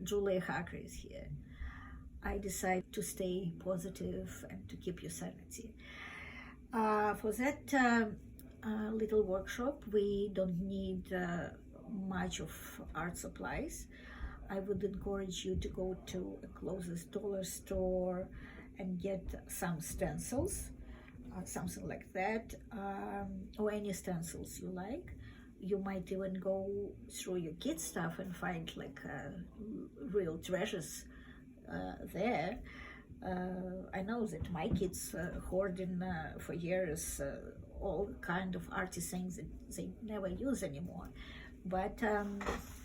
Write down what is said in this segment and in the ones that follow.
Julia Hacker is here. I decided to stay positive and to keep your sanity. For that little workshop, we don't need much of art supplies. I would encourage you to go to a closest dollar store and get some stencils, something like that, or any stencils you like. You might even go through your kids' stuff and find like real treasures there. I know that my kids hoarding for years all kind of arty things that they never use anymore, but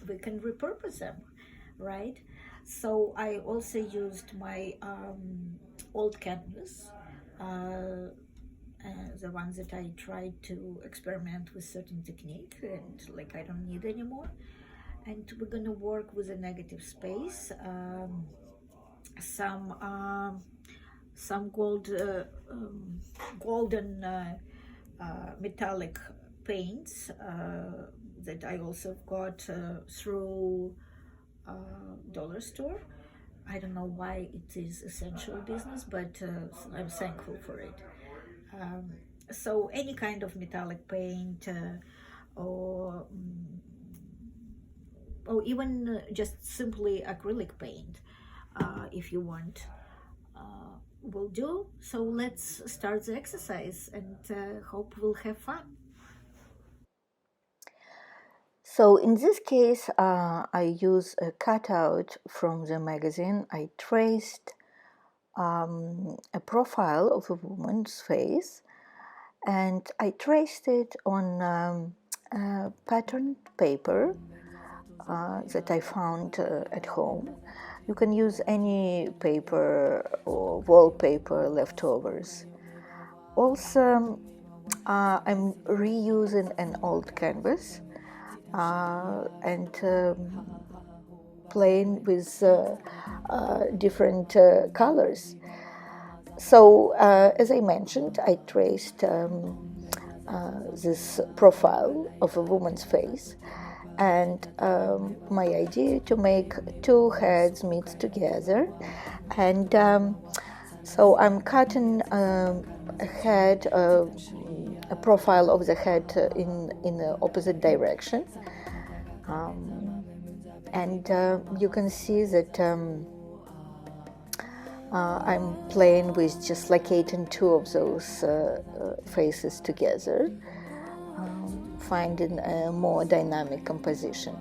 we can repurpose them, right? So I also used my old canvas, the ones that I tried to experiment with certain technique and like I don't need anymore. And we're gonna work with a negative space, some golden metallic paints that I also got through dollar store. I don't know why it is essential business, but I'm thankful for it. So any kind of metallic paint or even just simply acrylic paint, if you want, will do. So let's start the exercise and hope we'll have fun. So in this case, I use a cutout from the magazine. I traced a profile of a woman's face, and I traced it on patterned paper that I found at home. You can use any paper or wallpaper leftovers. Also, I'm reusing an old canvas and playing with different colors. So, as I mentioned, I traced this profile of a woman's face, and my idea to make two heads meet together, and so I'm cutting a head, a profile of the head in the opposite direction, and you can see that I'm playing with just locating two of those faces together, finding a more dynamic composition.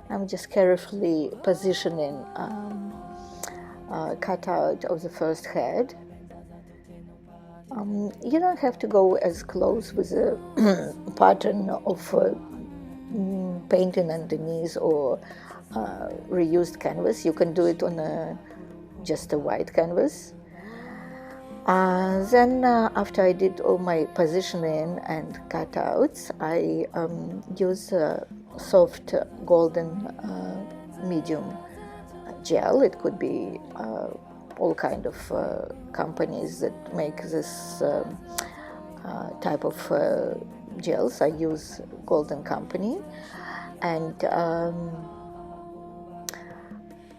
I'm just carefully positioning cutout of the first head. You don't have to go as close with the pattern of painting underneath or reused canvas. You can do it on just a white canvas. Then after I did all my positioning and cutouts, I use soft golden medium gel. It could be all kind of companies that make this type of gels. I use Golden Company, and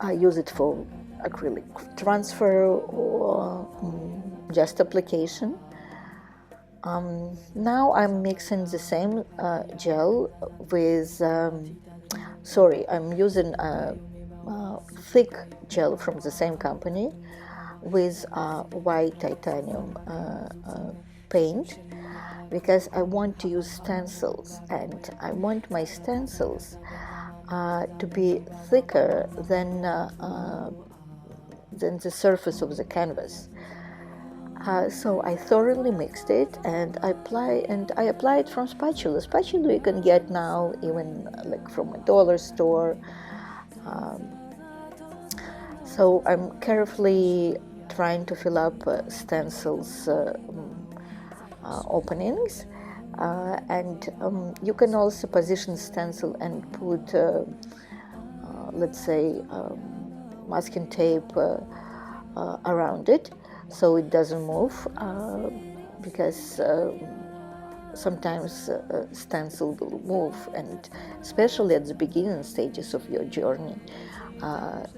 I use it for acrylic transfer or just application. Now I'm mixing the same gel with, I'm using thick gel from the same company with white titanium paint, because I want to use stencils, and I want my stencils to be thicker than the surface of the canvas. So I thoroughly mixed it, and I apply it from spatula. Spatula you can get now even like from a dollar store. So I'm carefully trying to fill up stencils openings, and you can also position stencil and put, let's say, masking tape around it so it doesn't move, because sometimes stencil will move, and especially at the beginning stages of your journey,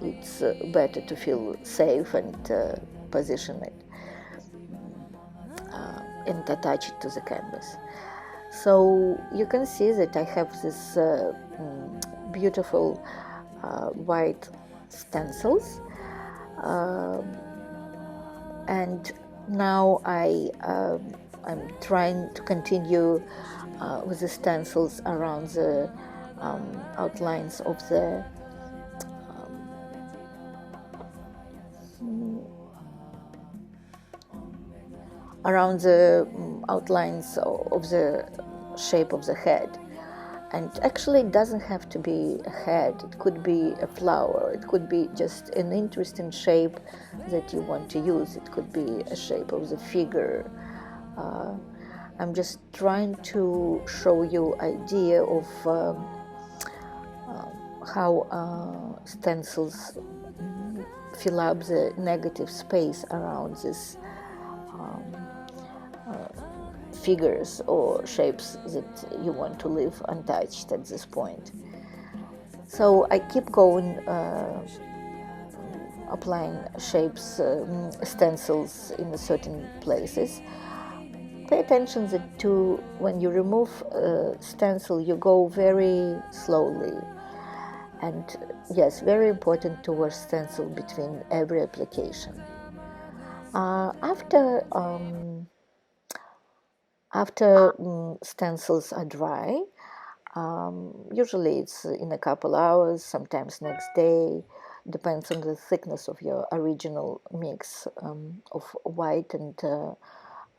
it's better to feel safe and position it and attach it to the canvas. So you can see that I have this beautiful white stencils, and now I'm trying to continue with the stencils around the outlines of the outlines of the shape of the head. And actually it doesn't have to be a head, it could be a flower, it could be just an interesting shape that you want to use, it could be a shape of the figure. I'm just trying to show you idea of how stencils fill up the negative space around this figures or shapes that you want to leave untouched at this point. So I keep going, applying shapes, stencils in certain places. Pay attention that when you remove stencil, you go very slowly. And yes, very important to wear stencil between every application. After stencils are dry, usually it's in a couple hours, sometimes next day, depends on the thickness of your original mix of white and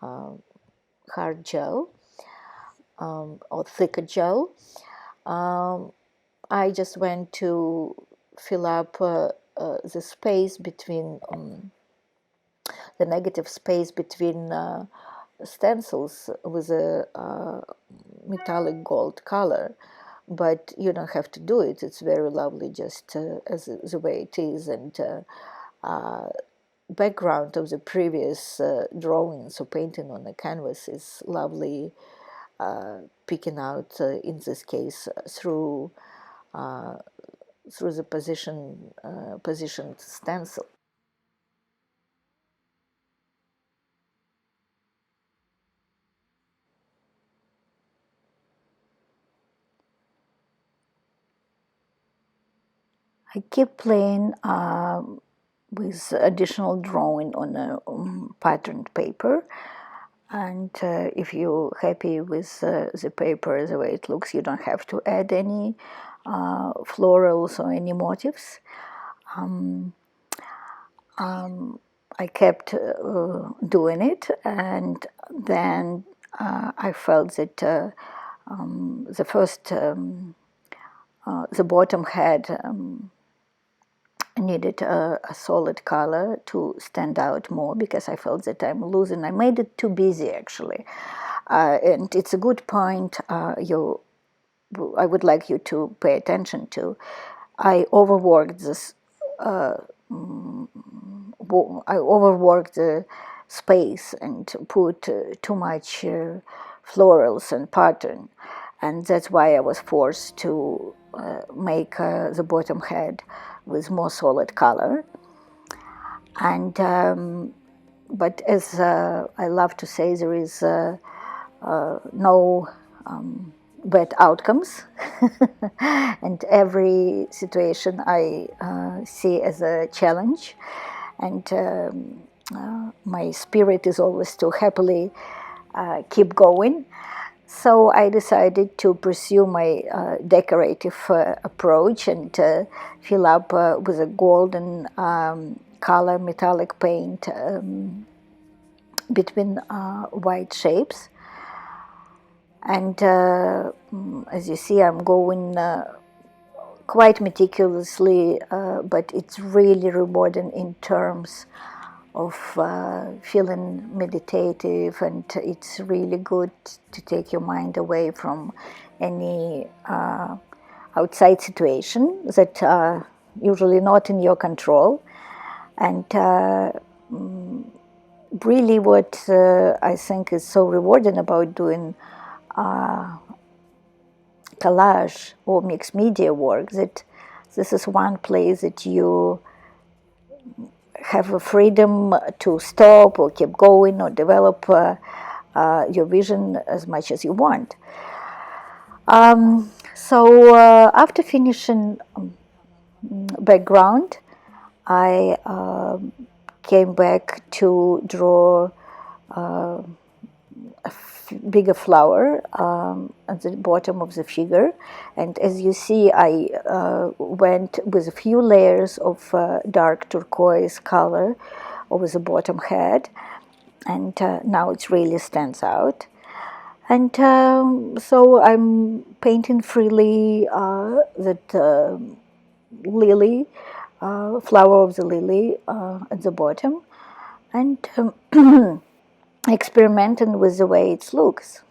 hard gel or thicker gel. I just went to fill up the space between the negative space between stencils with a metallic gold color, but you don't have to do it. It's very lovely just as the way it is, and background of the previous drawings or painting on the canvas is lovely, picking out in this case through the positioned stencil. I keep playing with additional drawing on a patterned paper, and if you're happy with the paper the way it looks, you don't have to add any florals or any motifs. I kept doing it, and then I felt that the first the bottom head needed a solid color to stand out more, because I felt that I'm losing. I made it too busy actually, and it's a good point I would like you to pay attention to. I overworked this. I overworked the space and put too much florals and pattern, and that's why I was forced to make the bottom head with more solid color. And but as I love to say, there is no bad outcomes, and every situation I see as a challenge, and my spirit is always to happily keep going. So I decided to pursue my decorative approach and fill up with a golden color metallic paint between white shapes. And as you see, I'm going quite meticulously, but it's really rewarding in terms of feeling meditative, and it's really good to take your mind away from any outside situation that are usually not in your control, And really what I think is so rewarding about doing collage or mixed media work, that this is one place that you have a freedom to stop or keep going or develop your vision as much as you want. So after finishing background, I came back to draw bigger flower at the bottom of the figure, and as you see, I went with a few layers of dark turquoise color over the bottom head, and now it really stands out. And so I'm painting freely that lily, flower of the lily at the bottom, and experimenting with the way it looks.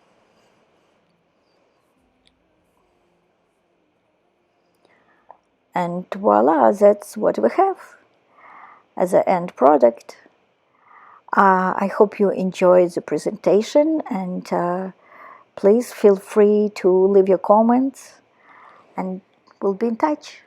And voila, that's what we have as an end product. I hope you enjoyed the presentation, and please feel free to leave your comments, and we'll be in touch.